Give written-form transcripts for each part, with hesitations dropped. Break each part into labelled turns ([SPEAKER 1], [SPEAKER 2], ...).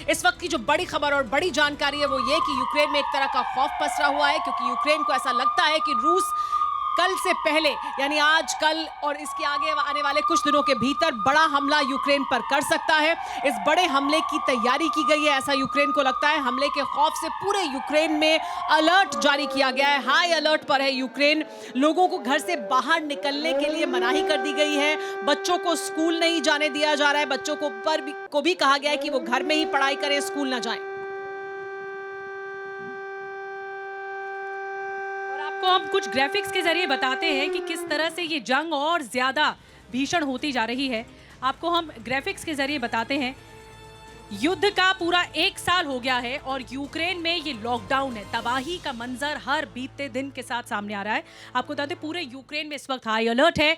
[SPEAKER 1] इस वक्त की जो बड़ी खबर और बड़ी जानकारी है वो ये कि यूक्रेन में एक तरह का खौफ पसरा हुआ है, क्योंकि यूक्रेन को ऐसा लगता है कि रूस कल से पहले, यानी आज, कल और इसके आगे आने वाले कुछ दिनों के भीतर बड़ा हमला यूक्रेन पर कर सकता है। इस बड़े हमले की तैयारी की गई है, ऐसा यूक्रेन को लगता है। हमले के खौफ से पूरे यूक्रेन में अलर्ट जारी किया गया है, हाई अलर्ट पर है यूक्रेन। लोगों को घर से बाहर निकलने के लिए मनाही कर दी गई है, बच्चों को स्कूल नहीं जाने दिया जा रहा है, बच्चों को भी कहा गया है कि वो घर में ही पढ़ाई करें, स्कूल ना जाएं।
[SPEAKER 2] आपको हम कुछ ग्राफिक्स के जरिए बताते हैं कि किस तरह से ये जंग और ज्यादा भीषण होती जा रही है। आपको हम ग्राफिक्स के जरिए बताते हैं, युद्ध का पूरा 1 साल हो गया है और यूक्रेन में ये लॉकडाउन है। तबाही का मंजर हर बीतते दिन के साथ सामने आ रहा है। आपको बताते हैं पूरे यूक्रेन में इस वक्त हाई अलर्ट है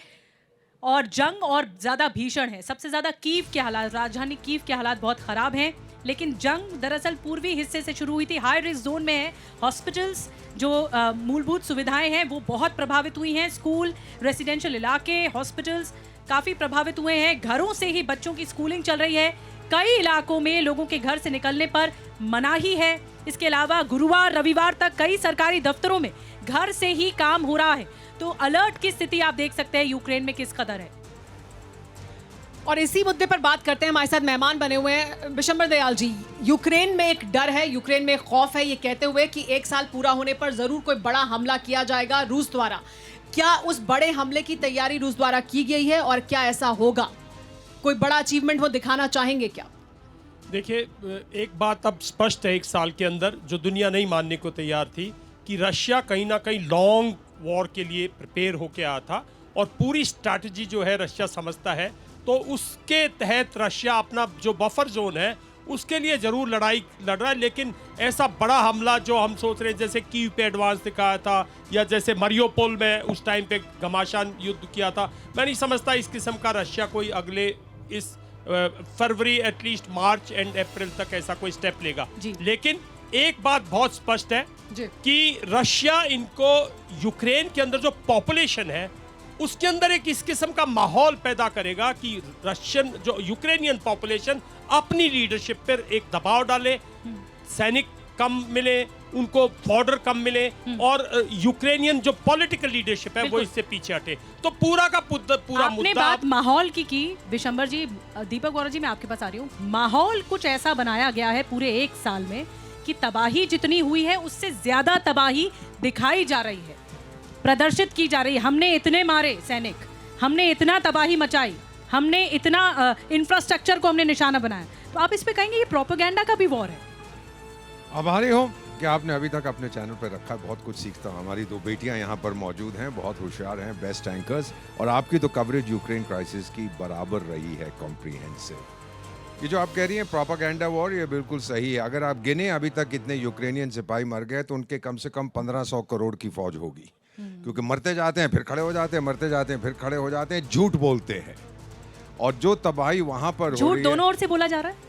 [SPEAKER 2] और जंग और ज्यादा भीषण है। सबसे ज्यादा कीव के हालात, राजधानी कीव के हालात बहुत खराब हैं। लेकिन जंग दरअसल पूर्वी हिस्से से शुरू हुई थी, हाई रिस्क जोन में है। हॉस्पिटल्स, जो मूलभूत सुविधाएं हैं वो बहुत प्रभावित हुई हैं। स्कूल, रेसिडेंशियल इलाके, हॉस्पिटल्स काफ़ी प्रभावित हुए हैं। घरों से ही बच्चों की स्कूलिंग चल रही है। कई इलाकों में लोगों के घर से निकलने पर मनाही है। इसके अलावा गुरुवार, रविवार तक कई सरकारी दफ्तरों में घर से ही काम हो रहा है। तो अलर्ट की स्थिति आप देख सकते हैं यूक्रेन में किस कदर है।
[SPEAKER 1] और इसी मुद्दे पर बात करते हैं, हमारे साथ मेहमान बने हुए हैं बिशंबर दयाल जी। यूक्रेन में एक डर है, यूक्रेन में एक खौफ है, ये कहते हुए कि 1 साल पूरा होने पर जरूर कोई बड़ा हमला किया जाएगा रूस द्वारा। क्या उस बड़े हमले की तैयारी रूस द्वारा की गई है और क्या ऐसा होगा? कोई बड़ा अचीवमेंट वो दिखाना चाहेंगे क्या?
[SPEAKER 3] देखिए, एक बात अब स्पष्ट है 1 साल के अंदर, जो दुनिया नहीं मानने को तैयार थी, कि रशिया कहीं ना कहीं लॉन्ग वॉर के लिए प्रिपेयर होके आया था और पूरी स्ट्रैटेजी जो है रशिया समझता है। तो उसके तहत रशिया अपना जो बफर जोन है उसके लिए जरूर लड़ाई लड़ रहा है। लेकिन ऐसा बड़ा हमला जो हम सोच रहे हैं, जैसे कीव पे एडवांस दिखाया था या जैसे मरियोपोल में उस टाइम पे घमासान युद्ध किया था, मैं नहीं समझता इस किस्म का रशिया कोई अगले इस फरवरी, एटलीस्ट मार्च एंड अप्रैल तक ऐसा कोई स्टेप लेगा। लेकिन एक बात बहुत स्पष्ट है कि रशिया इनको यूक्रेन के अंदर जो पॉपुलेशन है उसके अंदर एक इस किस्म का माहौल पैदा करेगा कि रशियन जो यूक्रेनियन पॉपुलेशन अपनी लीडरशिप पर एक दबाव डाले, सैनिक कम मिले, उनको फॉर्डर कम मिले और यूक्रेनियन जो पॉलिटिकल लीडरशिप है वो इससे पीछे हटे। तो पूरा का पूरा
[SPEAKER 2] आपने बात माहौल की विशंबर जी, दीपक वोरा जी मैं आपके पास आ रही हूँ। माहौल कुछ ऐसा बनाया गया है पूरे 1 साल में कि तबाही जितनी हुई है उससे ज्यादा तबाही दिखाई जा रही है, प्रदर्शित की जा रही है। हमने इतने मारे सैनिक, हमने इतना तबाही मचाई, हमने इतना इंफ्रास्ट्रक्चर को हमने निशाना बनाया। तो आप इस पे कहेंगे ये प्रोपेगेंडा का भी वॉर है?
[SPEAKER 4] आभारी हूँ कि आपने अभी तक अपने चैनल पर रखा, बहुत कुछ सीखता हूँ। हमारी 2 बेटियाँ यहाँ पर मौजूद हैं, बहुत होशियार हैं, बेस्ट एंकर्स, और आपकी तो कवरेज यूक्रेन क्राइसिस की बराबर रही है, कॉम्प्रिहेंसिव। ये जो आप कह रही हैं प्रोपेगेंडा वॉर, ये बिल्कुल सही है। अगर आप गिने अभी तक कितने यूक्रेनियन सिपाही मर गए तो उनके कम से कम 1500 करोड़ की फौज होगी, क्योंकि मरते जाते हैं फिर खड़े हो जाते हैं, मरते जाते हैं फिर खड़े हो जाते हैं, झूठ बोलते हैं। और जो तबाही वहां पर हो रही है,
[SPEAKER 2] दोनों ओर से बोला जा रहा है।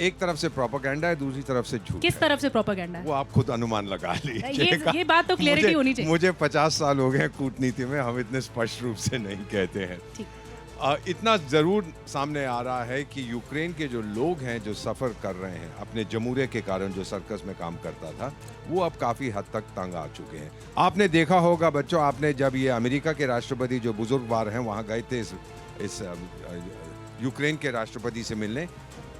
[SPEAKER 4] एक तरफ से प्रोपेगेंडा है, दूसरी तरफ से झूठ।
[SPEAKER 2] किस तरफ से प्रोपेगेंडा है
[SPEAKER 4] वो आप खुद अनुमान लगा लीजिएगा।
[SPEAKER 2] ये बात तो क्लैरिटी होनी चाहिए।
[SPEAKER 4] मुझे 50 साल हो गए कूटनीति में, हम इतने स्पष्ट रूप से नहीं कहते हैं। इतना जरूर सामने आ रहा है कि यूक्रेन के जो लोग हैं जो सफर कर रहे हैं अपने जमूरे के कारण, जो सर्कस में काम करता था, वो अब काफी हद तक तंग आ चुके हैं। आपने देखा होगा बच्चों, आपने जब ये अमेरिका के राष्ट्रपति जो बुजुर्गवार हैं वहां गए थे इस यूक्रेन के राष्ट्रपति से मिलने,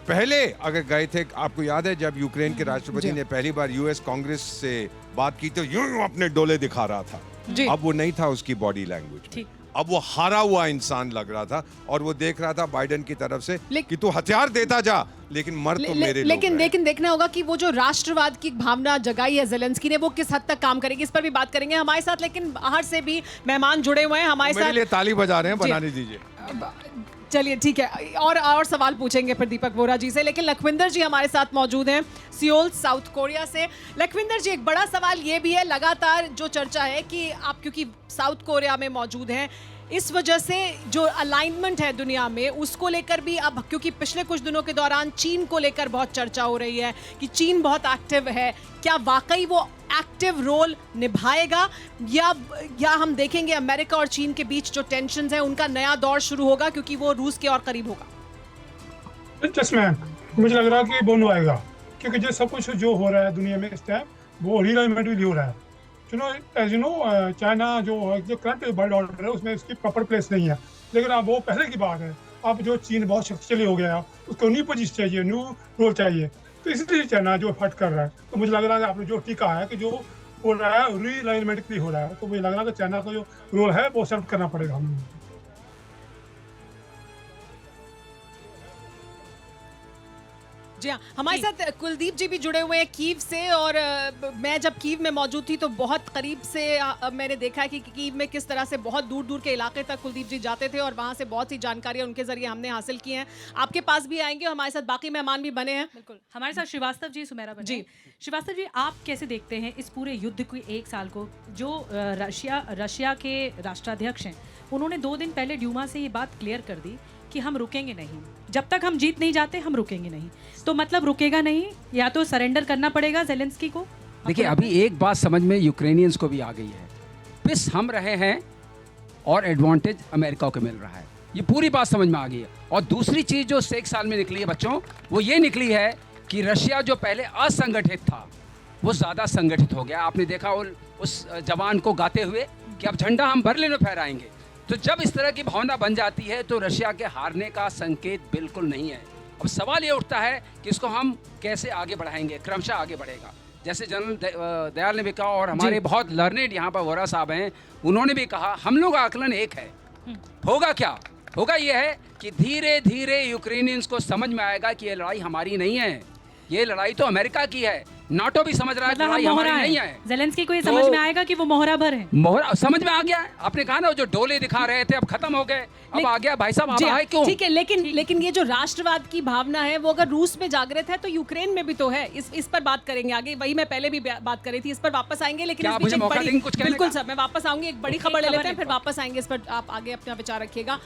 [SPEAKER 4] पहले अगर गए थे, आपको याद है जब यूक्रेन के राष्ट्रपति ने पहली बार यूएस कांग्रेस से बात की तो यूं अपने डोले दिखा रहा था। अब वो नहीं था उसकी बॉडी लैंग्वेज, अब वो हारा हुआ इंसान लग रहा था और वो देख रहा था बाइडेन की तरफ से कि तू हथियार देता जा लेकिन मर तो मेरे
[SPEAKER 1] लेकिन देखना होगा कि वो जो राष्ट्रवाद की भावना जगाई है ज़ेलेंस्की ने, वो किस हद तक काम करेगी, इस पर भी बात करेंगे हमारे साथ। लेकिन बाहर से भी मेहमान जुड़े हुए हैं हमारे साथ,
[SPEAKER 4] मेरे लिए ताली बजा रहे हैं, बनाने दीजिए।
[SPEAKER 1] चलिए ठीक है, और सवाल पूछेंगे फिर दीपक वोरा जी से। लेकिन लखविंदर जी हमारे साथ मौजूद हैं सियोल, साउथ कोरिया से। लखविंदर जी, एक बड़ा सवाल ये भी है, लगातार जो चर्चा है कि आप क्योंकि साउथ कोरिया में मौजूद हैं, इस वजह से जो अलाइनमेंट है दुनिया में उसको लेकर भी अब, क्योंकि पिछले कुछ दिनों के दौरान चीन को लेकर बहुत चर्चा हो रही है कि चीन बहुत एक्टिव है, क्या वाकई वो एक्टिव रोल निभाएगा या हम देखेंगे अमेरिका और चीन के बीच जो टेंशन्स हैं उनका नया दौर शुरू होगा क्योंकि वो रूस के और करीब होगा?
[SPEAKER 5] जिसमें मुझे लग रहा है कि बोनो आएगा, क्योंकि जो सब कुछ जो हो रहा है दुनिया में इस टाइम वो रीअलाइनमेंट भी हो रहा है। एज यू नो चाइना जो करंट वर्ल्ड ऑर्डर है उसमें उसकी प्रॉपर प्लेस नहीं है, लेकिन अब वो पहले की बात है। अब जो चीन बहुत शक्तिशाली हो गया, उसको न्यू पोजीशन चाहिए, न्यू रोल चाहिए, तो इसलिए चाइना जो हट कर रहा है। तो मुझे लग रहा है कि आपने जो टीका है कि जो हो रहा है रीअलाइनमेंट के लिए हो रहा है, तो मुझे लग रहा है कि चाइना का जो रोल है वो एक्सेप्ट करना पड़ेगा हमें।
[SPEAKER 1] जी हाँ, हमारे साथ कुलदीप जी भी जुड़े हुए हैं कीव से। और मैं जब कीव में मौजूद थी तो बहुत करीब से मैंने देखा है कि कीव में किस तरह से बहुत दूर दूर के इलाके तक कुलदीप जी जाते थे और वहाँ से बहुत सी जानकारियाँ उनके जरिए हमने हासिल की हैं। आपके पास भी आएंगे और हमारे साथ बाकी मेहमान भी बने हैं।
[SPEAKER 2] बिल्कुल, हमारे साथ श्रीवास्तव जी, सुमेरा बने हैं। श्रीवास्तव जी, आप कैसे देखते हैं इस पूरे युद्ध के एक साल को? जो रशिया के राष्ट्राध्यक्ष हैं, उन्होंने 2 दिन पहले ड्यूमा से ये बात क्लियर कर दी कि हम रुकेंगे नहीं, जब तक हम जीत नहीं जाते हम रुकेंगे नहीं। तो मतलब रुकेगा नहीं, या तो सरेंडर करना पड़ेगा ज़ेलेंस्की को।
[SPEAKER 6] देखिए, अभी एक बात समझ में यूक्रेनियंस को भी आ गई है, पिस हम रहे हैं और एडवांटेज अमेरिका को मिल रहा है, ये पूरी बात समझ में आ गई है। और दूसरी चीज़ जो इस 1 साल में निकली है बच्चों, वो ये निकली है कि रशिया जो पहले असंगठित था वो ज़्यादा संगठित हो गया। आपने देखा उस जवान को गाते हुए कि अब झंडा हम बर्लिन में फहराएंगे। तो जब इस तरह की भावना बन जाती है तो रशिया के हारने का संकेत बिल्कुल नहीं है। अब सवाल ये उठता है कि इसको हम कैसे आगे बढ़ाएंगे, क्रमशः आगे बढ़ेगा। जैसे जनरल दयाल ने भी कहा, और हमारे बहुत लर्नेड यहाँ पर वोरा साहब हैं, उन्होंने भी कहा हम लोग का आकलन एक है। होगा क्या? होगा ये है कि धीरे धीरे यूक्रेनियंस को समझ में आएगा कि ये लड़ाई हमारी नहीं है, ये लड़ाई तो अमेरिका की है। नाटो भी समझ रहा है, लड़ाई हमारी नहीं है।
[SPEAKER 2] ज़ेलेंस्की को ये समझ में आएगा कि वो मोहरा भर है।
[SPEAKER 6] मोहरा समझ में आ गया है। आपने कहा ना, जो डोले दिखा रहे थे अब खत्म हो गए, अब आ गया भाई साहब, अब आए क्यों?
[SPEAKER 1] ठीक है, लेकिन ये जो राष्ट्रवाद की भावना है वो अगर रूस में जागृत है तो यूक्रेन में भी तो है। इस पर बात करेंगे आगे, वही मैं पहले भी बात कर रही थी, इस पर वापस आएंगे। लेकिन
[SPEAKER 6] मुझे मौका देंगे कुछ कहने का?
[SPEAKER 1] बिल्कुल सर, मैं वापस आऊंगी, एक बड़ी खबर ले लेते हैं, फिर वापस आएंगे इस पर। आप आगे अपना विचार रखिएगा।